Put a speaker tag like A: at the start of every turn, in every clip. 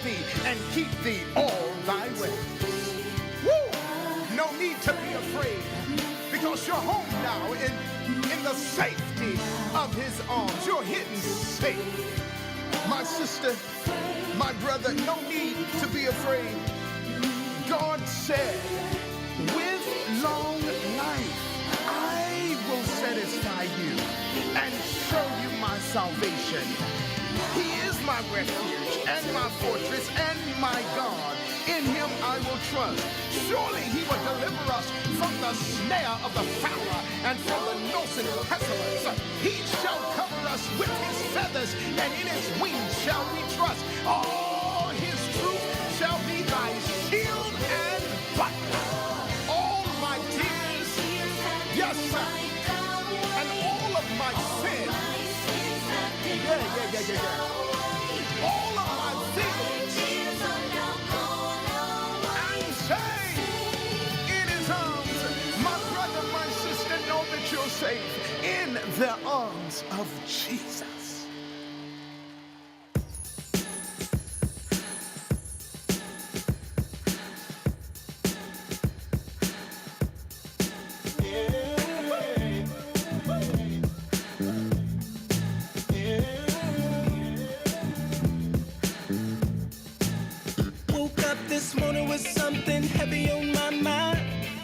A: thee and keep thee all thy way. Woo! No need to be afraid, because you're home now in the safety of his arms. You're hidden safe. My sister, my brother, no need to be afraid. God said, with long life, I will satisfy you and show you my salvation. He is my refuge and my fortress and my God. In him I will trust. Surely he will deliver us from the snare of the fowler and from the noisome pestilence. He shall cover us with his feathers, and in his wings shall we trust. All his truth shall be thy shield and buckler. All my tears, yes sir, and all of my sin, yeah. All of my feelings, I'm safe in his arms. My brother, my sister, know that you're safe in the arms of Jesus.
B: This morning was something heavy on my mind.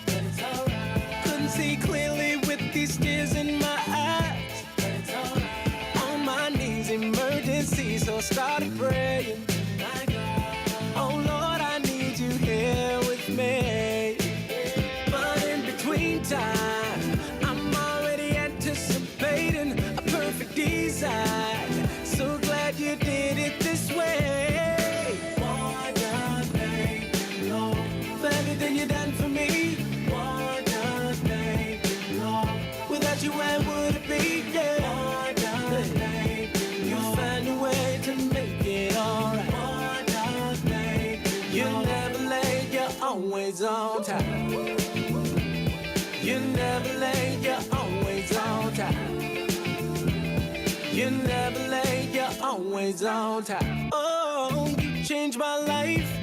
B: But it's alright. Couldn't see clearly with these tears in my eyes. But it's alright. On my knees, emergency, so I started praying. My God. Oh Lord, I need you here with me. But in between time, I'm already anticipating a perfect design. So glad you did it this way. Everything you done for me, what does make it long? Without you, where would it be? Yeah. What does make it long? You find a way to make it alright. What does make it you long? Never late, you're always on time. You never late, you're always on time. You never late, you're always on time. Oh, you changed my life.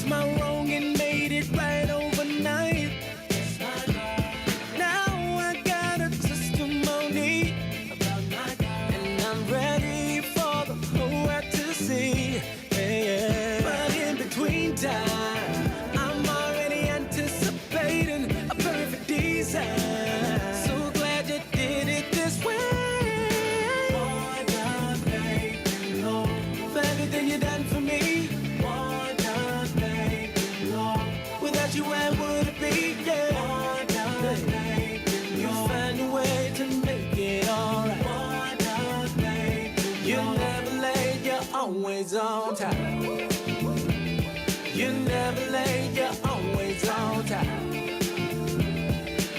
B: My wrong and made it right overnight. Now I got a testimony about my God, and I'm ready for the whole world to see. Yeah. But in between time, I'm already anticipating a perfect design. So glad you did it this way. Lord, God, thank you, Lord, for everything you done for me. You where would it be? Yeah. You find a way to make it alright. You're never late, you're always on time. You're never late, you're always on time.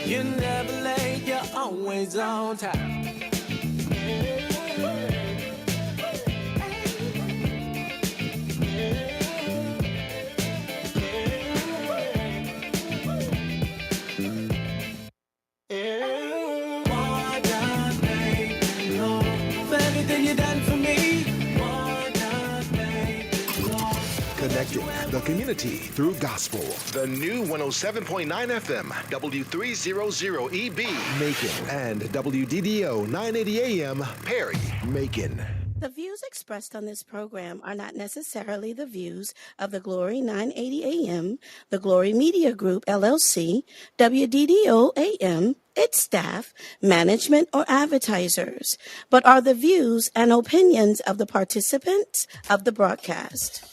B: You're never late, you're always on time.
C: Connecting the community through gospel. The new 107.9 FM, W300EB, Macon, and WDDO 980 AM, Perry, Macon.
D: The views expressed on this program are not necessarily the views of the Glory 980 AM, the Glory Media Group, LLC, WDDO AM, its staff, management, or advertisers, but are the views and opinions of the participants of the broadcast.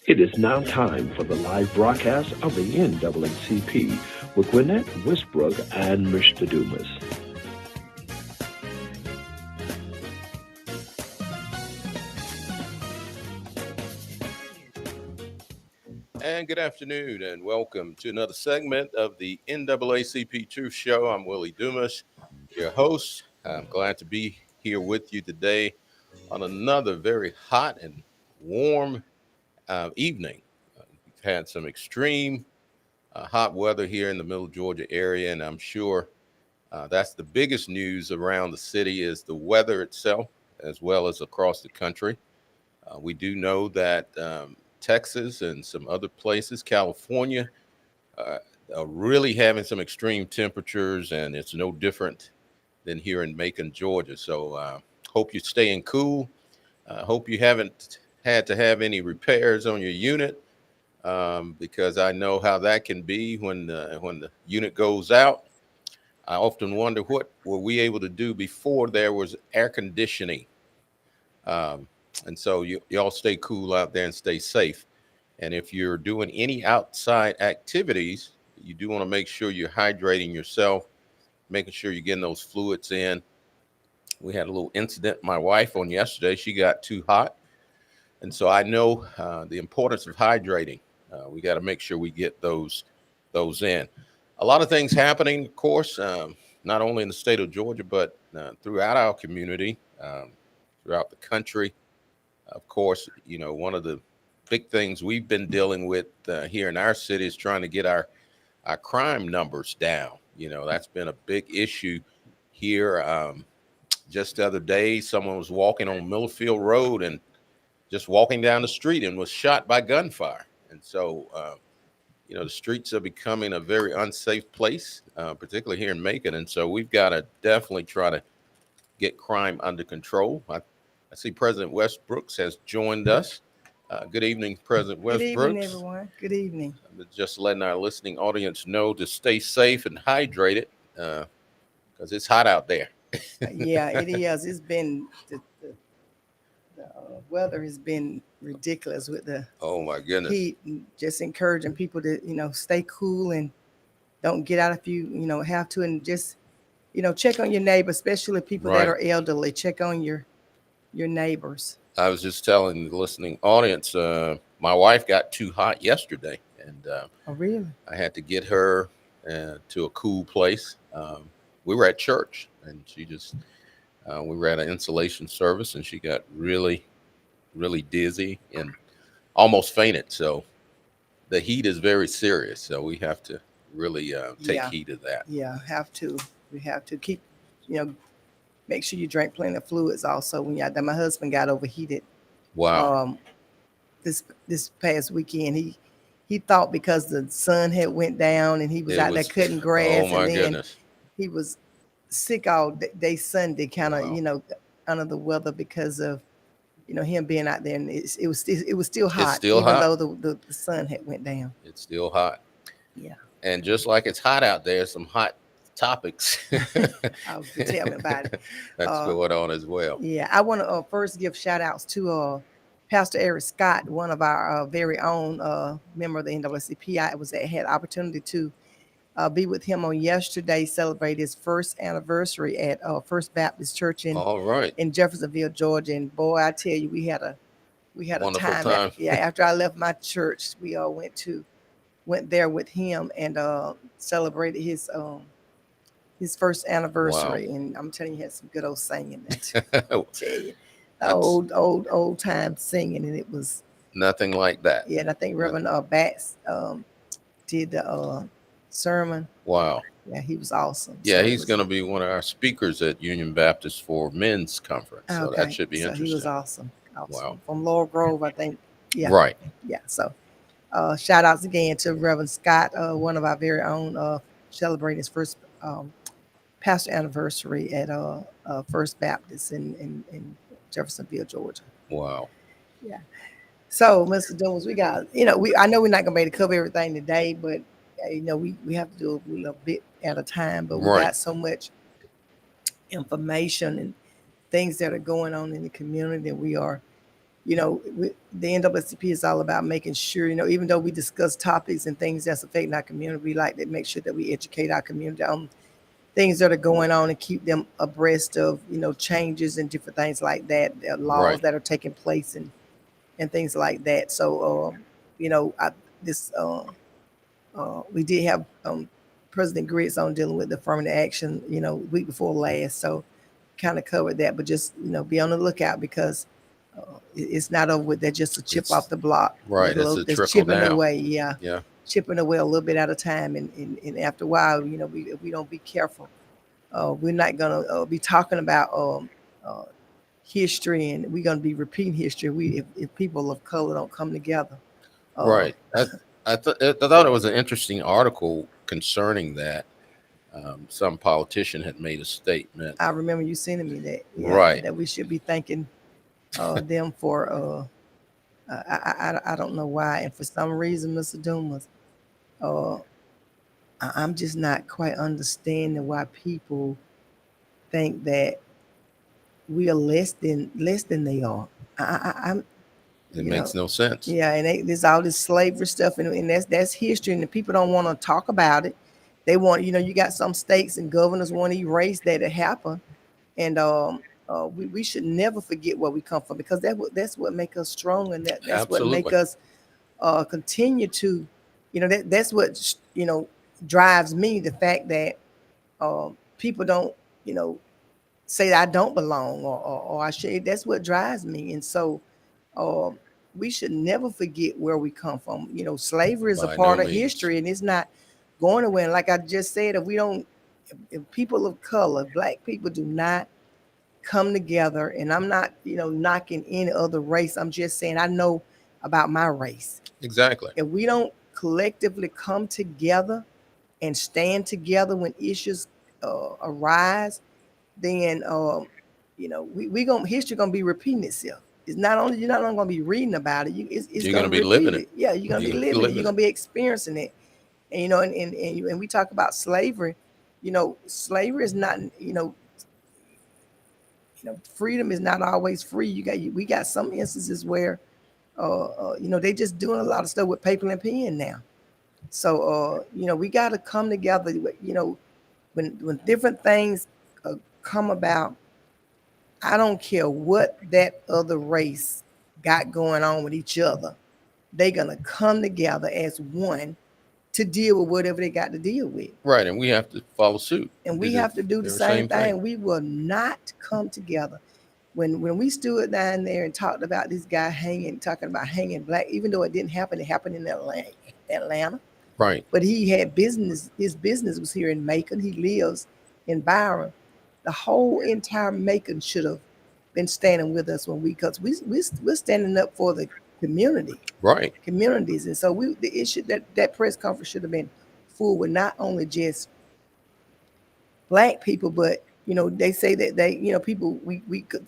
E: It is now time for the live broadcast of the NAACP with Gwinnett Westbrook and Mr. Dumas.
F: And good afternoon, and welcome to another segment of the NAACP Truth Show. I'm Willie Dumas, your host. I'm glad to be here with you today on another very hot and warm evening. We've had some extreme hot weather here in the middle Georgia area, and I'm sure that's the biggest news around the city is the weather itself, as well as across the country. We do know that Texas and some other places, California, uh, are really having some extreme temperatures, and it's no different than here in Macon, Georgia. So hope you're staying cool. Hope you haven't had to have any repairs on your unit, because I know how that can be when the unit goes out. I often wonder what were we able to do before there was air conditioning. Um, and so y'all stay cool out there and stay safe. And if you're doing any outside activities, you do want to make sure you're hydrating yourself, making sure you're getting those fluids in. We had a little incident, my wife, on yesterday. She got too hot. And so I know the importance of hydrating. We got to make sure we get those in. A lot of things happening, of course, not only in the state of Georgia, but throughout our community, throughout the country. Of course, one of the big things we've been dealing with here in our city is trying to get our crime numbers down. That's been a big issue here. Just the other day, someone was walking on Millfield Road and just walking down the street and was shot by gunfire. And so, the streets are becoming a very unsafe place, particularly here in Macon. And so we've got to definitely try to get crime under control. I see President Westbrooks has joined us. Good evening, President Westbrooks.
G: Good evening, everyone. Good evening.
F: Just letting our listening audience know to stay safe and hydrated, because it's hot out there.
G: Yeah, it is. It's been the weather has been ridiculous with the
F: Oh my goodness.
G: heat, and just encouraging people to stay cool and don't get out if you have to, and just check on your neighbor, especially people that
F: Right.
G: are elderly. Check on your neighbors.
F: I was just telling the listening audience, my wife got too hot yesterday, and
G: Oh, really?
F: I had to get her to a cool place. We were at church, and we were at an installation service, and she got really, really dizzy and almost fainted. So the heat is very serious. So we have to really take
G: Yeah.
F: heed of that.
G: Yeah, have to. We have to keep, make sure you drink plenty of fluids. Also, when you're my husband got overheated.
F: Wow.
G: This past weekend, he thought because the sun had went down and he was out there cutting grass,
F: Oh my
G: and then
F: goodness.
G: he was sick all day Sunday, kind of
F: Wow.
G: under the weather because of him being out there, and it was still hot,
F: still
G: even
F: hot.
G: though the sun had went down.
F: It's still hot.
G: Yeah.
F: And just like it's hot out there, some hot topics.
G: Oh, tell me about it.
F: That's going on as well.
G: Yeah, I want to first give shout outs to Pastor Eric Scott, one of our very own member of the NAACP. I had opportunity to be with him on yesterday, celebrate his first anniversary at First Baptist Church
F: All right.
G: in Jeffersonville, Georgia. And boy, I tell you, we had a
F: Wonderful
G: time.
F: time.
G: After I left my church, we all went there with him and celebrated his first anniversary.
F: Wow.
G: And I'm telling you, he had some good old singing there. Tell you,
F: That's
G: old time singing, and it was
F: nothing like that.
G: yeah. And I think Reverend Batts did the sermon.
F: Wow.
G: Yeah, he was awesome.
F: Yeah,
G: So
F: he's going to be one of our speakers at Union Baptist for men's conference. So that should be
G: so
F: interesting.
G: he was awesome.
F: Wow.
G: From Laurel Grove, I think. Yeah.
F: Right.
G: Yeah. So shout outs again to Reverend Scott, one of our very own, celebrating his first pastor anniversary at First Baptist in Jeffersonville, Georgia.
F: Wow.
G: Yeah. So, Mr. Dumas, we got, I know we're not gonna be able to cover everything today, but we have to do a little bit at a time. But we
F: Right.
G: got so much information and things that are going on in the community that we are, the NAACP is all about making sure, even though we discuss topics and things that's affecting our community, we like to make sure that we educate our community on things that are going on and keep them abreast of, changes and different things like that, laws
F: Right.
G: that are taking place and things like that. So, we did have President Griggs on dealing with the affirmative action, week before last. So kind of covered that, but just, be on the lookout because it's not over with. They're just a chip
F: It's-
G: off the block.
F: Right. It's a
G: It's
F: trickle
G: chipping
F: down.
G: away. Yeah.
F: Yeah.
G: Chipping away a little bit at a time. And after a while, if we don't be careful, we're not going to be talking about history, and we're going to be repeating history if people of color don't come together.
F: Right. I thought it was an interesting article concerning that. Some politician had made a statement.
G: I remember you sending me that. Yeah,
F: right.
G: That we should be thanking them for. I don't know why, and for some reason, Mr. Dumas, I'm just not quite understanding why people think that we are less than they are. I'm.
F: It makes no sense.
G: Yeah, and there's all this slavery stuff, and that's history, and the people don't want to talk about it. They want, you got some states and governors want to erase that it happened, and we should never forget where we come from, because that's what make us strong, and that's
F: Absolutely.
G: what make us continue to, that's what drives me, the fact that people don't say that I don't belong, or I should. That's what drives me, and so we should never forget where we come from. Slavery is a part of history, and it's not going away. And like I just said, if people of color, Black people, do not come together, and I'm not, knocking any other race. I'm just saying I know about my race.
F: Exactly.
G: If we don't collectively come together and stand together when issues arise, then history gonna be repeating itself. It's not only, you're not only gonna be reading about it,
F: you're gonna be living it.
G: Yeah, you're gonna be living it. You're gonna be experiencing it. And and we talk about slavery. Slavery is not, freedom is not always free. We got some instances where they just doing a lot of stuff with paper and pen now. So we got to come together. When different things come about, I don't care what that other race got going on with each other. They're gonna come together as one to deal with whatever they got to deal with.
F: Right, and we have to follow suit.
G: And we have to do the same thing. We will not come together. When we stood down there and talked about this guy talking about hanging Black, even though it didn't happen, it happened in Atlanta.
F: Right.
G: But he had business. His business was here in Macon. He lives in Byron. The whole entire Macon should have been standing with us because we're standing up for the community.
F: Right.
G: Communities. And so the issue that press conference should have been full with not only just Black people, but they say that people, we could,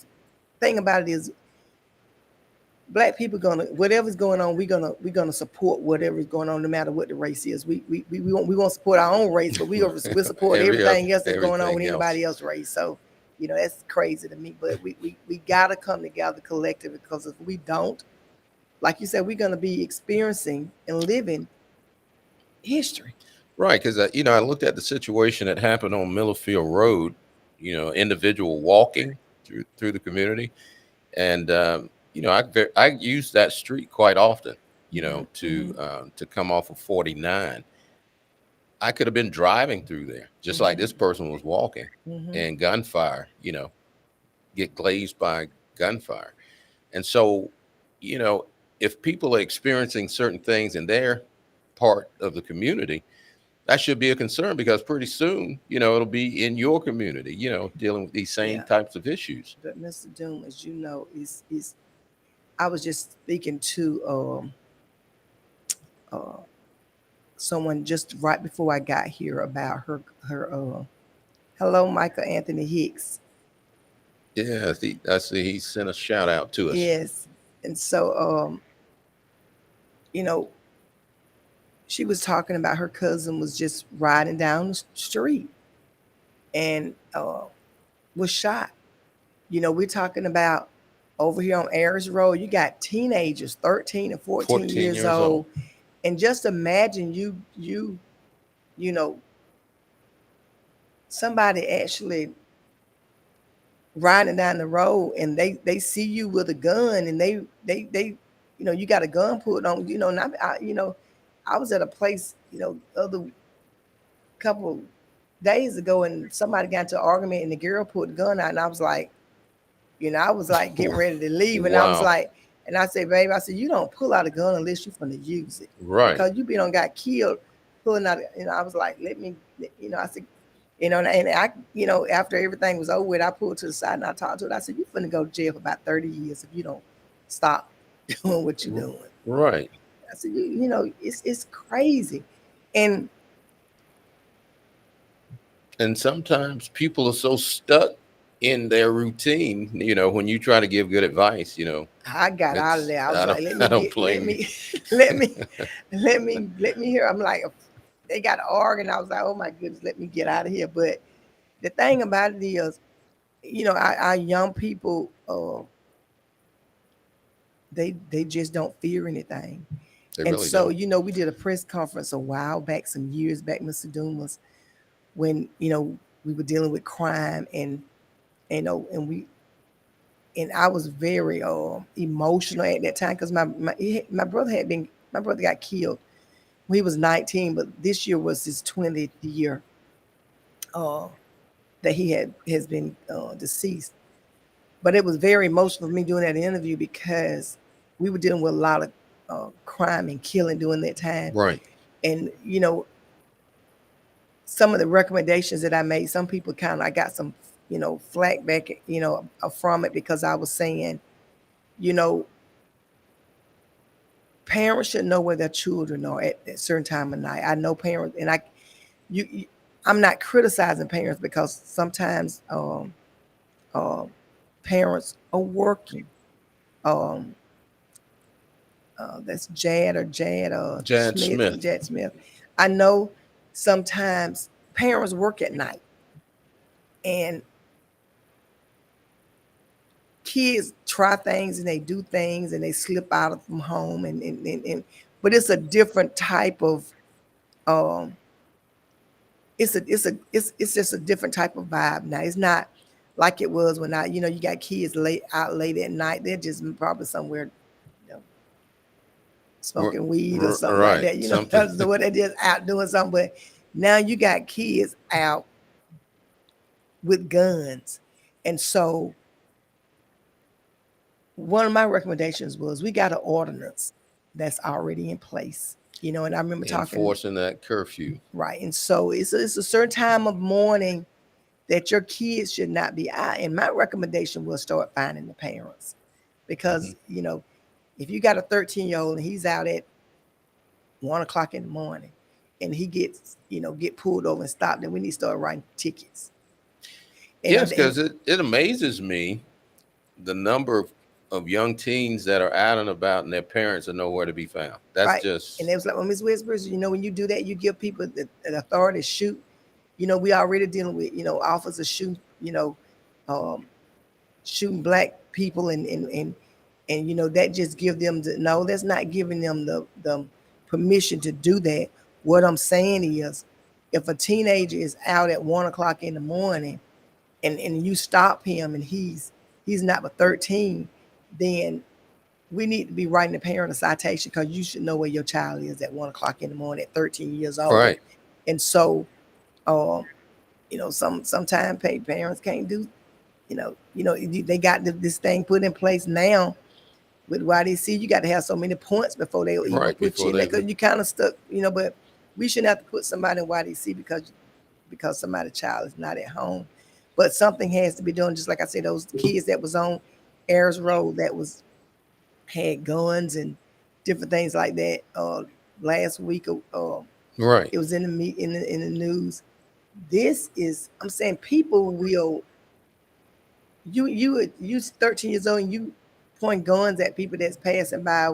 G: thing about it is Black people whatever's going on, we're gonna support whatever's going on, no matter what the race is. We won't support our own race, but we'll support everything else that's going on with anybody else's race. So that's crazy to me. But we gotta come together collectively, because if we don't, like you said, we're gonna be experiencing and living history.
F: Right, because I looked at the situation that happened on Millerfield Road. Individual walking through the community, and I use that street quite often. To come off of 49. I could have been driving through there just like this person was walking, and gunfire. Get glazed by gunfire, and so if people are experiencing certain things in their part of the community, that should be a concern, because pretty soon, it'll be in your community, dealing with these same types of issues.
G: But Mr. Doom, as you know, is I was just speaking to someone just right before I got here about her hello, Michael Anthony Hicks.
F: Yeah, I see he sent a shout out to us.
G: Yes. And so she was talking about her cousin was just riding down the street and was shot. We're talking about over here on Ayers Road, you got teenagers, 13 and 14 years old. And just imagine somebody actually riding down the road, and they see you with a gun, and they you got a gun pulled on, and I was at a place, other couple days ago, and somebody got into an argument, and the girl pulled the gun out, and I was like, getting ready to leave, and I was like, and I said, babe, you don't pull out a gun unless you're gonna use it,
F: right?
G: Because you got killed pulling out. I was like, let me, I said, And I, after everything was over with, I pulled to the side and I talked to it. I said, "You finna go to jail for about 30 years if you don't stop doing what you're doing."
F: Right.
G: I said, it's crazy. And
F: sometimes people are so stuck in their routine, when you try to give good advice,
G: I got out of there. I was like,
F: I don't blame you.
G: let me hear. I'm like, they got to argue. And I was like, oh my goodness, let me get out of here. But the thing about it is, our young people, they just don't fear anything.
F: They
G: And
F: really
G: so,
F: don't.
G: we did a press conference a while back, some years back, Mr. Dumas, when, we were dealing with crime and I was very emotional at that time because my brother got killed when he was 19, but this year was his 20th year that he has been deceased. But it was very emotional for me doing that interview because we were dealing with a lot of crime and killing during that time.
F: Right.
G: And some of the recommendations that I made, some people I got some flack back from it because I was saying, parents should know where their children are at a certain time of night. I know parents, and I'm not criticizing parents because sometimes parents are working. That's Jad
F: Smith.
G: Jad Smith. I know sometimes parents work at night, and kids try things and they do things and they slip out from home and but it's a different type of it's just a different type of vibe now. It's not like it was when you got kids out late at night. They're just probably somewhere smoking weed or something like that. That's what they're just out doing something. But now you got kids out with guns. And so one of my recommendations was we got an ordinance that's already in place, and I remember
F: enforcing that curfew.
G: Right. And so it's a certain time of morning that your kids should not be out. And my recommendation was start finding the parents because, if you got a 13-year-old and he's out at 1:00 in the morning and he gets, get pulled over and stopped, then we need to start writing tickets. And
F: yes, because it amazes me the number of young teens that are out and about and their parents are nowhere to be found. That's right.
G: And it was like, well, Ms. Whispers, when you do that, you give people the authority to shoot. We already dealing with, officers shooting, shooting black people and that just give them that's not giving them the permission to do that. What I'm saying is, if a teenager is out at 1:00 in the morning and you stop him and he's not but 13, then we need to be writing the parent a citation because you should know where your child is at 1:00 in the morning at 13 years old.
F: Right.
G: And so, sometimes parents can't do, they got this thing put in place now with YDC. You got to have so many points before they even put you in there because you kind of stuck, but we shouldn't have to put somebody in YDC because somebody's child is not at home. But something has to be done. Just like I said, those kids that was on Ayers Road that had guns and different things like that. Last week,
F: right,
G: it was in the news. This is, I'm saying, people will. You 13 years old and you point guns at people that's passing by.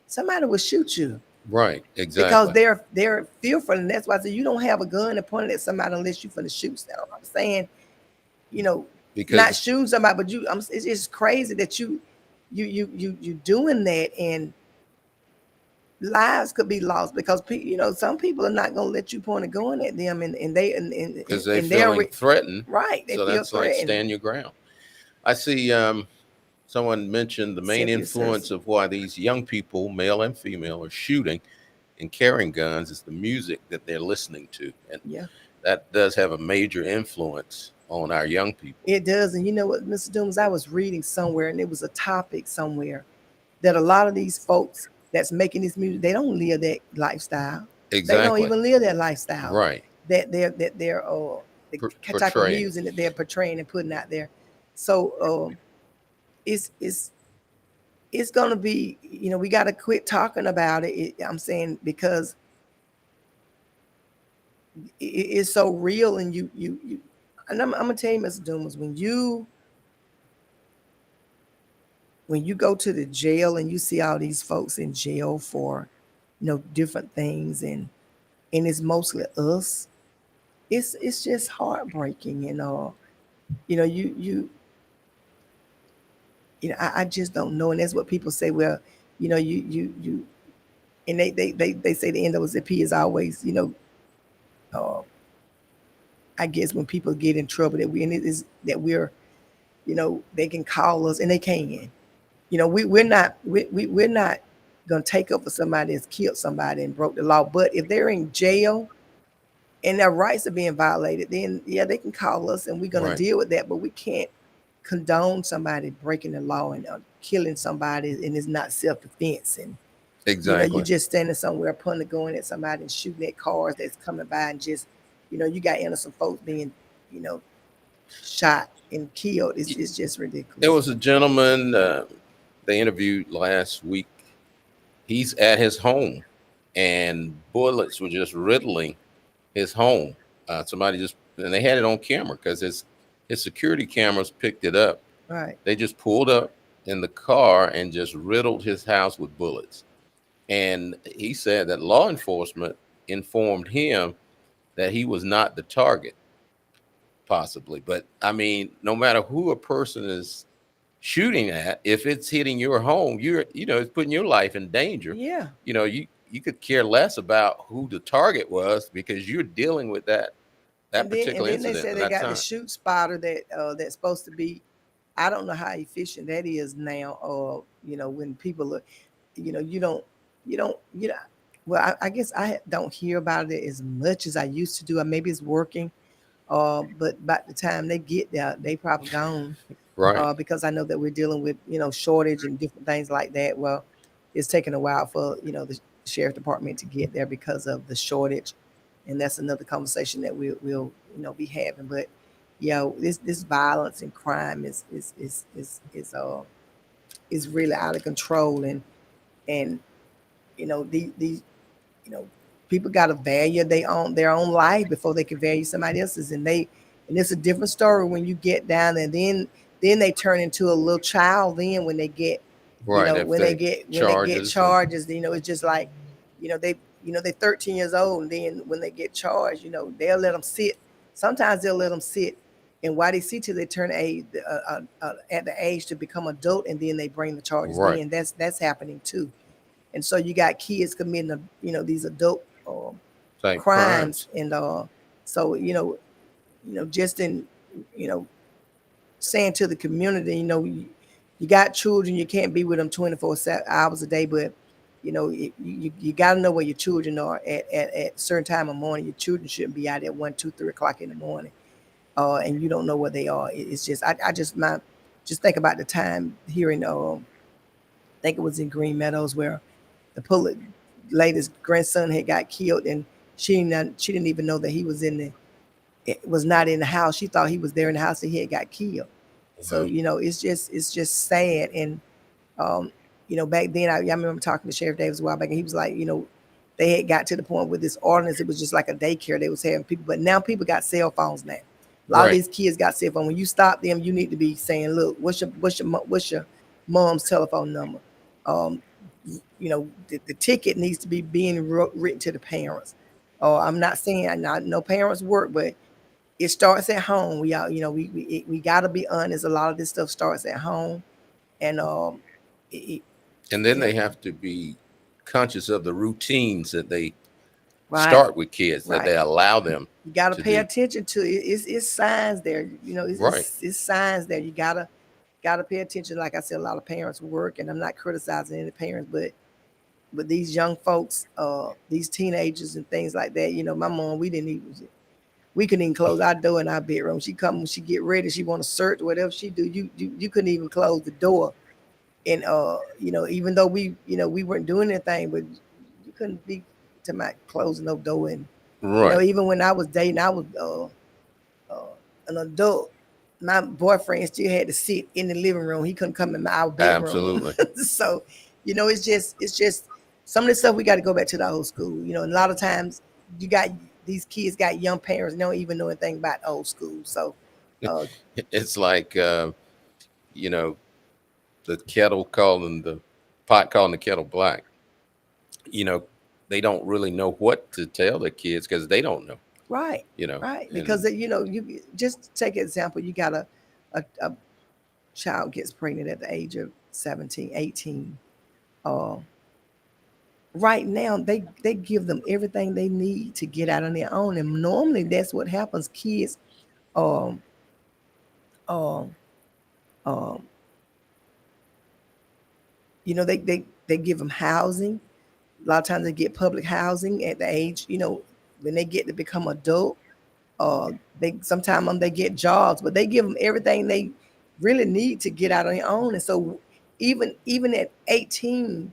G: Somebody will shoot you.
F: Right, exactly.
G: Because they're fearful, and that's why I say you don't have a gun and point it at somebody unless you're finna shoot them. I'm saying, because not shooting somebody, but it's just crazy that you doing that, and lives could be lost because some people are not gonna let you point a gun at them, and
F: because they're feeling threatened,
G: right?
F: So that's threatened. Like stand your ground. I see someone mentioned the main influence of why these young people, male and female, are shooting and carrying guns is the music that they're listening to, and that does have a major influence on our young people.
G: It does. And you know what, Mr. Dumas, I was reading somewhere, and it was a topic somewhere that a lot of these folks that's making this music, they don't live that lifestyle.
F: Exactly.
G: They don't even live that lifestyle.
F: Right.
G: That they're the type of
F: portraying.
G: music that they're portraying and putting out there. So it's gonna be, we got to quit talking about it. I'm saying, because it's so real, and you and I'm gonna tell you, Mr. Dumas, when you go to the jail and you see all these folks in jail for, different things, and it's mostly us, it's just heartbreaking, and I just don't know. And that's what people say. Well, you and they say the NAACP is always, uh, I guess when people get in trouble, and it is that we're, they can call us, and they can. We're not gonna take up for somebody that's killed somebody and broke the law. But if they're in jail and their rights are being violated, then yeah, they can call us, and we're gonna
F: Right.
G: deal with that. But we can't condone somebody breaking the law and killing somebody, and it's not self-defense. And
F: Exactly.
G: you just standing somewhere, putting going at somebody and shooting at cars that's coming by, and just, you got innocent folks being, shot and killed. It's just ridiculous.
F: There was a gentleman they interviewed last week. He's at his home, and bullets were just riddling his home. And they had it on camera because his security cameras picked it up.
G: Right.
F: They just pulled up in the car and just riddled his house with bullets. And he said that law enforcement informed him that he was not the target, possibly. But I mean, no matter who a person is shooting at, if it's hitting your home, it's putting your life in danger.
G: Yeah.
F: You could care less about who the target was, because you're dealing with that particular incident.
G: And then they said they got the shoot spotter that's supposed to be, I don't know how efficient that is now. When people are, you don't, well, I guess I don't hear about it as much as I used to do. Maybe it's working, but by the time they get there, they probably gone.
F: Right.
G: Because I know that we're dealing with, shortage and different things like that. Well, it's taking a while for, the sheriff department to get there because of the shortage. And that's another conversation that we'll be having. But this violence and crime is really out of control. And these people got to value their own life before they can value somebody else's. And it's a different story when you get down there. Then they turn into a little child. Then when they get,
F: Right.
G: when they get charges, it's just like, they're 13 years old. And then when they get charged, they'll let them sit. Sometimes they'll let them sit, and while they sit till they turn age, at the age to become adult, and then they bring the charges
F: Right.
G: in. That's happening too. And so you got kids committing, these adult crimes. And so, just in, saying to the community, you got children, you can't be with them 24 hours a day, but you got to know where your children are at a certain time of morning. Your children shouldn't be out at 1, 2, 3 o'clock in the morning, and you don't know where they are. It's just, I just think about the time here in, I think it was in Green Meadows, where the lady's grandson had got killed, and she didn't even know that he was was not in the house. She thought he was there in the house, and he had got killed. Mm-hmm. So it's just sad. And back then I remember talking to Sheriff Davis a while back, and he was like, they had got to the point with this ordinance, it was just like a daycare. They was having people, but now people got cell phones now. A lot of these kids got cell phones. When you stop them, you need to be saying, look, what's your mom's telephone number? The ticket needs to be being written to the parents. I'm not saying no parents work, but it starts at home. We got to be honest. A lot of this stuff starts at home, and
F: then they have to be conscious of the routines that they start with kids, that they allow them.
G: You got to pay attention to it. It's signs there. It's signs there. You gotta pay attention. Like I said, a lot of parents work, and I'm not criticizing any parents, but these young folks, these teenagers and things like that. My mom, we couldn't even close our door in our bedroom. She come when she get ready, she want to search, whatever she do, you couldn't even close the door. And even though we weren't doing anything, but you couldn't be to my closing no door. And even when I was dating, I was an adult, my boyfriend still had to sit in the living room. He couldn't come in our bedroom.
F: Absolutely.
G: So, it's just some of the stuff we got to go back to the old school. And a lot of times you got these kids got young parents don't even know anything about old school. So
F: It's like, you know, the kettle calling the pot calling the kettle black. They don't really know what to tell the kids because they don't know.
G: right, because you just take an example. You got a child gets pregnant at the age of 17, 18. Right now they give them everything they need to get out on their own, and normally that's what happens. Kids um um um they give them housing. A lot of times they get public housing at the age, when they get to become adult. They sometimes they get jobs, but they give them everything they really need to get out on their own. And so even at 18,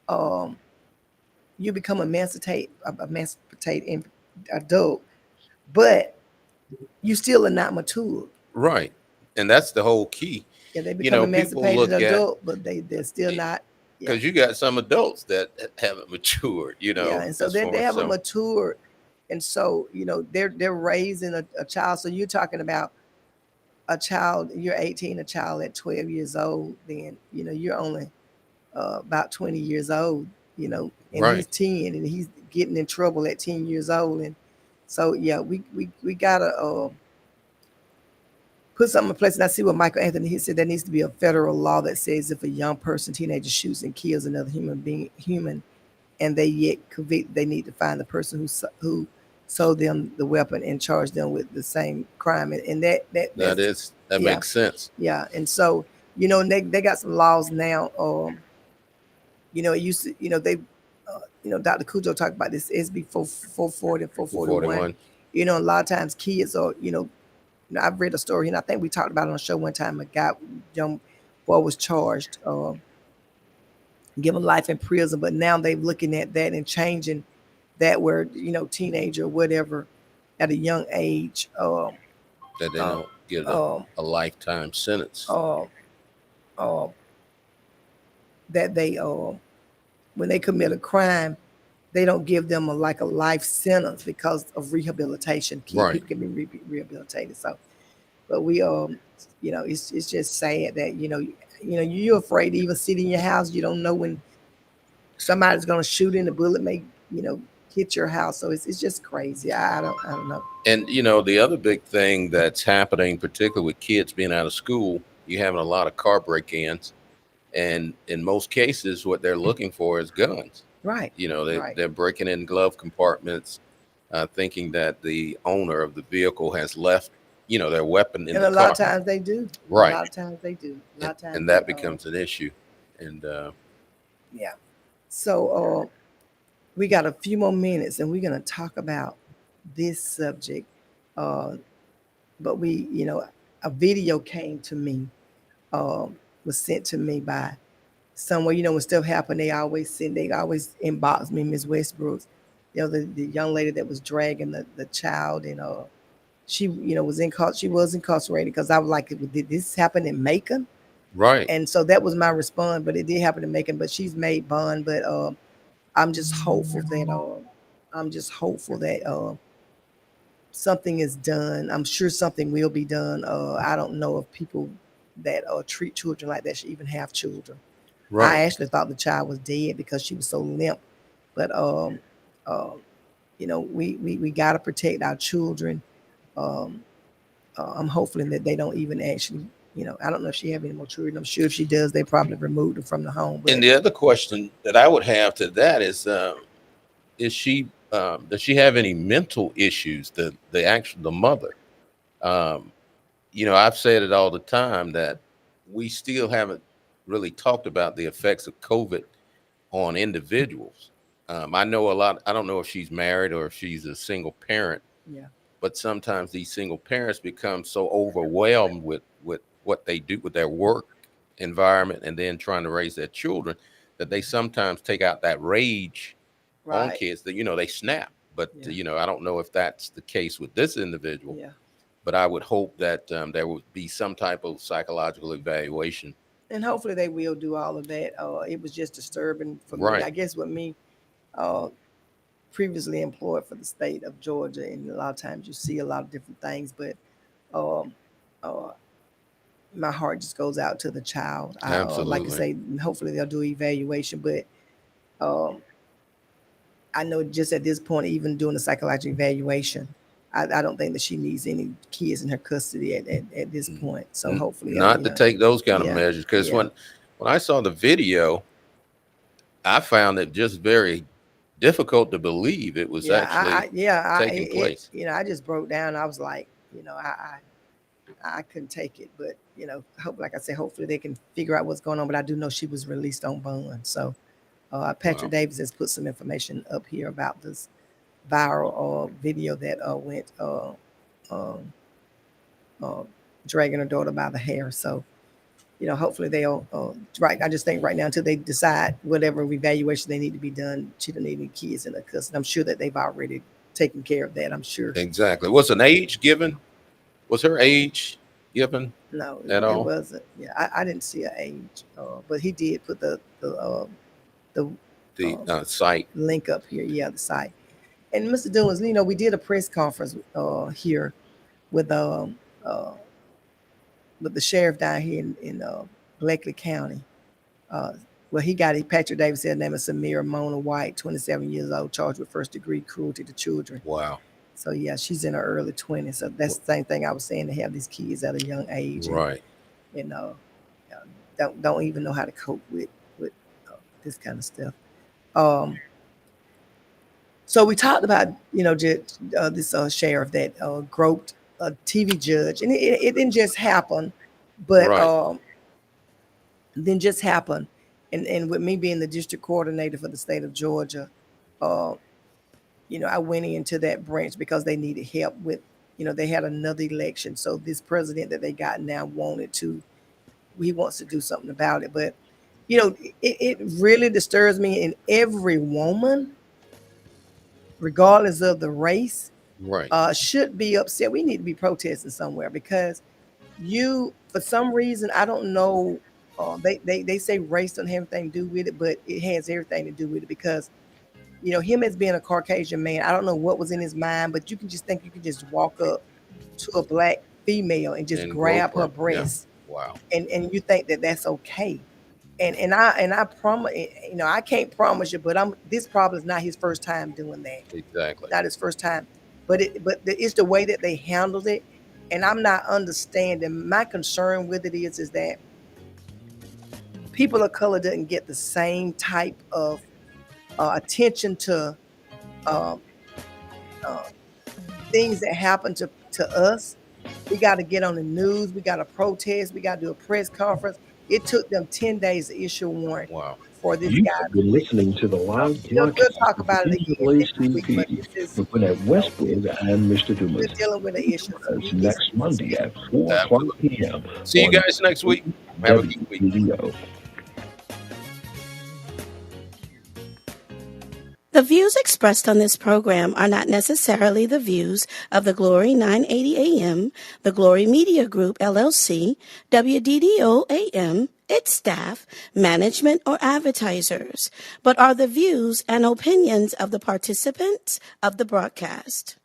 G: um you become emancipated adult, but you still are not mature.
F: Right. And that's the whole key.
G: Yeah, they become
F: People
G: emancipated
F: look
G: adult, but they're still not.
F: because you got some adults that haven't matured,
G: Yeah, and so they haven't matured, and so they're raising a child. So you're talking about a child. You're 18, a child at 12 years old. Then you're only about 20 years old. And
F: Right.
G: he's 10, and he's getting in trouble at 10 years old. And so yeah, we gotta put something in place. And I see what Michael Anthony, he said there needs to be a federal law that says if a young person, teenager, shoots and kills another human, and they yet convict, they need to find the person who sold them the weapon and charge them with the same crime. And that
F: yeah, makes sense.
G: Yeah, and so and they got some laws now. It used to, Dr. Cujo talked about this SB 440 and 441. A lot of times kids are, I've read a story, and I think we talked about it on a show one time. Young boy was charged, given life in prison, but now they're looking at that and changing that where, teenager or whatever at a young age.
F: That they don't get a lifetime sentence.
G: That they, when they commit a crime, they don't give them a life sentence because of rehabilitation.
F: Right.
G: People can be rehabilitated. So, but we it's just sad that you're afraid to even sit in your house. You don't know when somebody's going to shoot and the bullet may hit your house. So it's just crazy. I don't know.
F: And the other big thing that's happening, particularly with kids being out of school, you're having a lot of car break-ins, and in most cases, what they're looking for is guns.
G: Right.
F: They're breaking in glove compartments, thinking that the owner of the vehicle has left, their weapon in the car.
G: And a lot of times they do.
F: Right.
G: A lot of times they do.
F: And that becomes an issue. And
G: yeah. So we got a few more minutes, and we're going to talk about this subject. But a video came to me, was sent to me by somewhere. When stuff happened, they always inbox me, Ms. Westbrooks. The young lady that was dragging the child, and she was incarcerated, because I was like, did this happen in Macon?
F: Right.
G: And so that was my response, but it did happen in Macon, but she's made bond. But I'm just hopeful that something is done. I'm sure something will be done. I don't know if people that treat children like that should even have children.
F: Right.
G: I actually thought the child was dead because she was so limp. But we got to protect our children. I'm hoping that they don't even actually, I don't know if she have any more children. I'm sure if she does, they probably removed her from the home. But,
F: and the other question that I would have to that is she does she have any mental issues? The mother. I've said it all the time that we still haven't really talked about the effects of COVID on individuals. I know a lot. I don't know if she's married or if she's a single parent.
G: Yeah.
F: But sometimes these single parents become so overwhelmed with what they do with their work environment and then trying to raise their children that they sometimes take out that rage on kids that, they snap. But, I don't know if that's the case with this individual.
G: Yeah.
F: but I would hope that there would be some type of psychological evaluation.
G: And hopefully they will do all of that. It was just disturbing for me.
F: Right.
G: I guess with me, previously employed for the state of Georgia, and a lot of times you see a lot of different things, but um, uh, my heart just goes out to the child. Like I
F: Absolutely.
G: say, hopefully they'll do evaluation, but um, I know just at this point, even doing the psychological evaluation, I don't think that she needs any kids in her custody at this point. So hopefully,
F: Not to take those kind of
G: yeah,
F: measures, because
G: yeah.
F: when I saw the video, I found it just very difficult to believe it was actually taking place.
G: I just broke down. I was like, I couldn't take it, but like I said, hopefully they can figure out what's going on. But I do know she was released on bond. So Patrick Davis has put some information up here about this viral video that went dragging her daughter by the hair. So hopefully they'll right. I just think right now until they decide whatever evaluation they need to be done, she doesn't need any kids in her custody. I'm sure that they've already taken care of that. I'm sure.
F: Exactly. Was an age given? Was her age given?
G: No,
F: at all?
G: It wasn't. Yeah, I didn't see an age, but he did put the
F: site
G: link up here. Yeah, the site. And Mr. Dumas, we did a press conference here with the sheriff down here in Bleckley County. Patrick Davis said, name is Samira Mona White, 27 years old, charged with first-degree cruelty to children.
F: Wow.
G: So yeah, she's in her early 20s. So that's the same thing I was saying, to have these kids at a young age,
F: right?
G: And don't even know how to cope with this kind of stuff. So we talked about this sheriff that groped a TV judge, and it didn't just happen, but
F: Right.
G: Didn't just happen. And with me being the district coordinator for the state of Georgia, I went into that branch because they needed help with, they had another election. So this president that they got now he wants to do something about it. But, it really disturbs me. And every woman, regardless of the race,
F: Right.
G: Should be upset. We need to be protesting somewhere because for some reason, I don't know, they say race doesn't have anything to do with it, but it has everything to do with it because him as being a Caucasian man, I don't know what was in his mind, but you can just think you can just walk up to a black female and just grab her breast.
F: Yeah. Wow.
G: And you think that that's okay. And I promise, I can't promise you, but this probably is not his first time doing that.
F: Exactly.
G: Not his first time. But it's the way that they handled it. And I'm not understanding. My concern with it is that people of color didn't get the same type of attention to things that happen to us. We got to get on the news. We got to protest. We got to do a press conference. It took them 10 days to issue a warrant for this
E: You
G: guy.
E: have been listening to the live broadcast
G: We'll talk about it again next week, but
E: with Gwinnett Westbrook and Mr. Dumas.
G: we're dealing with the issue.
E: Next Monday at 4 o'clock p.m.
F: See you guys next week. Have a good week.
E: WWDO.
D: The views expressed on this program are not necessarily the views of the Glory 980 AM, the Glory Media Group, LLC, WDDO AM, its staff, management, or advertisers, but are the views and opinions of the participants of the broadcast.